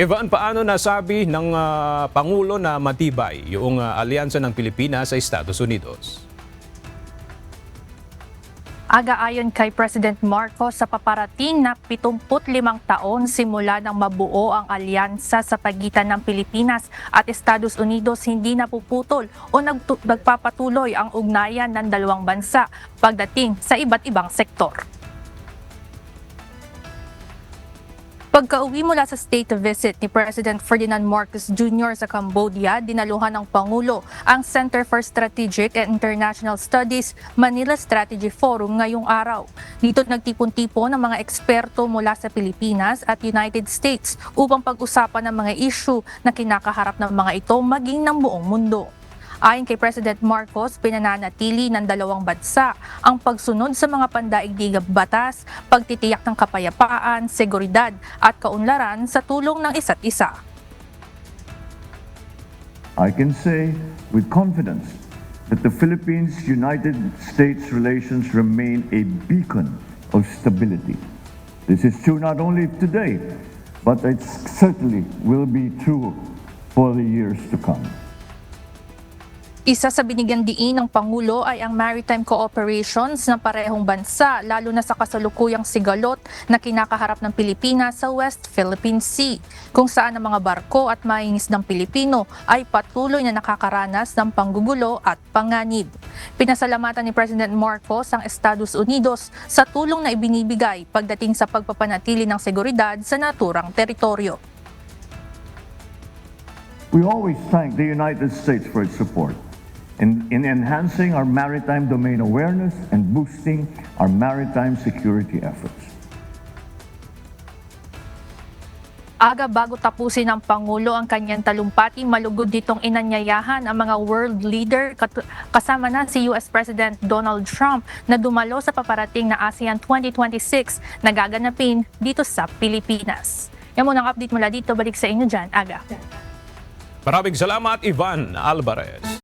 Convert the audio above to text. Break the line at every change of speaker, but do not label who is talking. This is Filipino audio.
Ivan, paano nasabi ng Pangulo na matibay yung alyansa ng Pilipinas sa Estados Unidos?
Ayon kay President Marcos, sa paparating na 75 taon simula nang mabuo ang alyansa sa pagitan ng Pilipinas at Estados Unidos, hindi napuputol o nagpapatuloy ang ugnayan ng dalawang bansa pagdating sa iba't ibang sektor. Pagka-uwi mula sa state visit ni President Ferdinand Marcos Jr. sa Cambodia, dinaluhan ng Pangulo ang Center for Strategic and International Studies Manila Strategy Forum ngayong araw. Dito nagtipon-tipon ng mga eksperto mula sa Pilipinas at United States upang pag-usapan ng mga issue na kinakaharap ng mga ito maging ng buong mundo. Ayon kay President Marcos, pinananatili ng dalawang bansa ang pagsunod sa mga pandaigdigang batas, pagtitiyak ng kapayapaan, seguridad at kaunlaran sa tulong ng isa't isa.
I can say with confidence that the Philippines-United States relations remain a beacon of stability. This is true not only today, but it certainly will be true for the years to come.
Isa sa binigyan diin ng Pangulo ay ang maritime cooperations ng parehong bansa, lalo na sa kasalukuyang sigalot na kinakaharap ng Pilipinas sa West Philippine Sea, kung saan ang mga barko at mangingisdang Pilipino ay patuloy na nakakaranas ng panggugulo at panganib. Pinasalamatan ni President Marcos ang Estados Unidos sa tulong na ibinibigay pagdating sa pagpapanatili ng seguridad sa naturang teritoryo.
We always thank the United States for its support in enhancing our maritime domain awareness and boosting our maritime security efforts.
Bago tapusin ng Pangulo ang kanyang talumpati, malugod ditong inanyayahan ang mga world leader kasama na si US President Donald Trump na dumalo sa paparating na ASEAN 2026 na gaganapin dito sa Pilipinas. Yan muna ang update mula dito. Balik sa inyo dyan, Aga.
Maraming salamat, Ivan Alvarez.